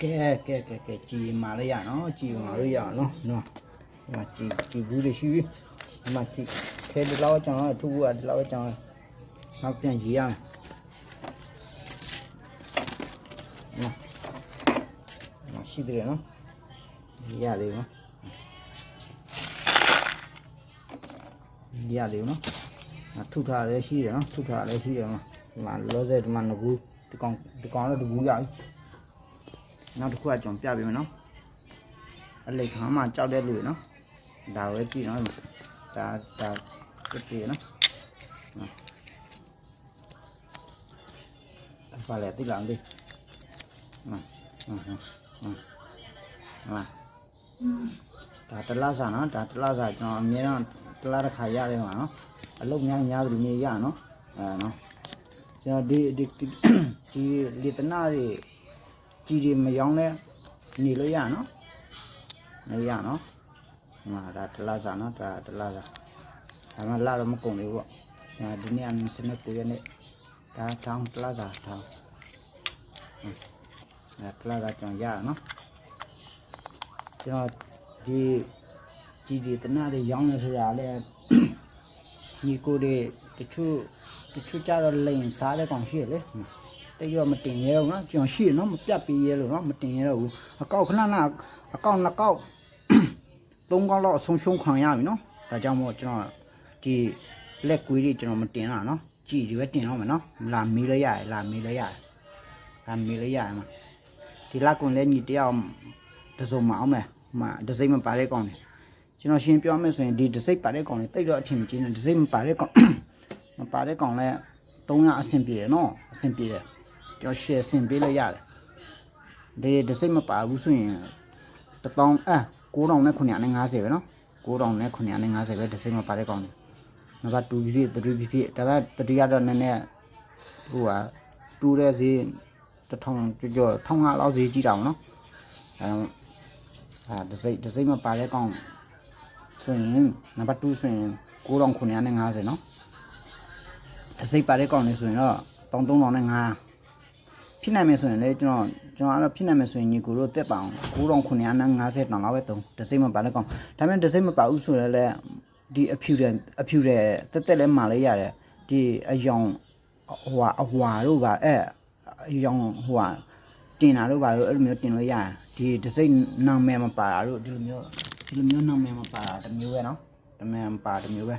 ကဲကြည်မာလေးရနော်ကြည်မာလို့ရနော်နော်ဒီမှာကြည်ဘူးတွေရှိပြီဒီမှာကြည်ခဲဒီလောက်ကြောင်ထူးဘူးကဒီလောက်ကြောင်နောက်ပြန်ရေးရမယ်နော်ရှိတယ်နော်ရေးရလေနော်ရေးရလေနော်ထုထားလည်းရှိတယ်နော်ထုထားလည်းရှိတယ်နော်ဒီမှာလောဆယ်ဒီမှာငကူဒီကောင်တော့ဒီဘူးရပြီနောက်တစ်ခုကကျွန်တော်ပြပေးမယ်နော်အလိတ်ခါမှကြောက်တဲ့လူတွေနော်ဒါပဲကြည့်နော်ဒါပြည့်ပြည့်နော်ပါလေတိလာလေဒါတလားစားနော်ဒါတလားစားကျွန်တော်အမြဲတမ်းတလားတစ်ခါရတယ်မှာနော်အလုပ်များသူနေရနော်နော်ကျွန်တော်ဒီလေတနာတွေကြီးတွေမယောင်းလဲနေလို့ရနော်နေရနော်ဒါတလားစားနော်ဒါတလားစားဒါမှလာတော့မကုန်ဘူးပေါ့ဒီနေ့အစနေကိုရနေဒါထောင်းတလားစားထောင်းတလားစားကျွန်တော်ရနော်ကျွန်တော်ဒီကြီးတွေတနာတွေယောင်းနေဆိုတာလေညီကိုတွေတချို့ကြတော့လိန်စားတဲ့ကောင်ရှိရလေတရောမတင်ရတော့နော်ကျွန်တော်ရှိရနော်မပြတ်ပေးရလို့နော်မတင်ရတော့ဘူးအကောက်ခဏအကောက်နှစ်ကောက်သုံးကောက်တော့အဆုံးရှုံးခံရပြီနော်ဒါကြောင့်မို့ကျွန်တော်ဒီလက်ကွေးတွေကျွန်တော်မတင်တာနော်ကြည်တွေပဲတင်တော့မယ်နော်လာမေးလို့ရတယ်မှာဒီလက်ကွန်လဲညီတယောက်တစုံမအောင်မယ်ဒစိမ့်မပါတဲ့ကောင်တွေကျွန်တော်ရှင်းပြောမယ်ဆိုရင်ဒီဒစိမ့်ပါတဲ့ကောင်တွေတိတ်တော့အထင်မကြီးနဲ့ဒစိမ့်မပါတဲ့ကောင်မပါတဲ့ကောင်လဲ300အဆင်ပြေတယ်နော်အဆင်ပြေတယ်ကျွန်တော်ရှယ်အဆင်ပြေလို့ရတယ်ဒီဒစိမ့်မပါဘူးဆိုရင်9950ပဲနော်9950ပဲဒစိမ့်မပါတဲ့ကောင်တွေနံပါတ်2ဖြစ်3ဖြစ်ဒါပေမဲ့တတိယတော့နည်းနည်းဟိုဟာတူတဲ့ဈေး1000ကျော်1500လောက်ဈေးကြည့်တာနော်ဒစိမ့်မပါတဲ့ကောင်ဆိုရင်နံပါတ်2ဆိုရင်9950နော်ဒစိမ့်ပါတဲ့ကောင်လေးဆိုရင်တော့3300ဖြစ်နိုင်မယ်ဆိုရင်လေကျွန်တော်အဲ့ဖြစ်နိုင်မယ်ဆိုရင်ညီကိုတို့တက်ပါအောင်9950တောင်လောက်ပဲတုံးဒစိမ့်မပါတဲ့ကောင်ဒါပေမဲ့ဒစိမ့်မပါဘူးဆိုရင်လည်းဒီအဖြူတဲ့တက်လဲမာလေးရတယ်ဒီအယောင်အဝါတို့ပါအယောင်တင်တာတို့ပါလို့အဲ့လိုမျိုးတင်လို့ရတယ်ဒီဒစိမ့်နာမည်မပါတာတို့ဒီလိုမျိုးနာမည်မပါတာတစ်မျိုးပဲနော်နာမည်မပါတစ်မျိုးပဲ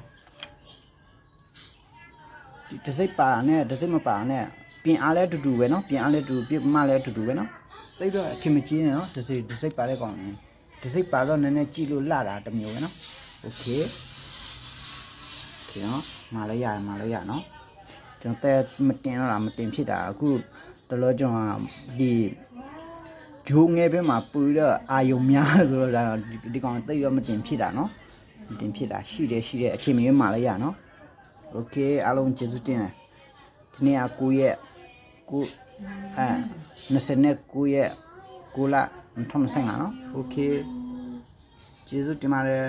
ဒီဒစိမ့်ပါနဲ့ဒစိမ့်မပါနဲ့ပြင်အားလဲတူပဲနော်ပြင်အားလဲတူပြမလဲတူပဲနော်သိတော့အထင်မကြီးနဲ့နော်ဒစိမ့်ပါတဲ့ကောင်ဒစိမ့်ပါတော့နည်းနည်းကြည့်လို့လှတာတစ်မျိုးပဲနော်โอเคနော်မာလေးရနော်ကျွန်တော်တဲမတင်တော့လားမတင်ဖြစ်တာအခုတလောကျွန်တော်ဒီဂျိုးငယ်ပဲမှာပူတော့အာယုံများဆိုတော့ဒါဒီကောင်တိတ်ရောမတင်ဖြစ်တာနော်မတင်ဖြစ်တာရှိတယ်အချိန်မရွေးမာလေးရနော်โอเคအားလုံးကျေးဇူးတင်တယ်ဒီနေ့9ရက်29ရက်9လ2025နော်โอเคကျေးဇူးတင်ပါတယ်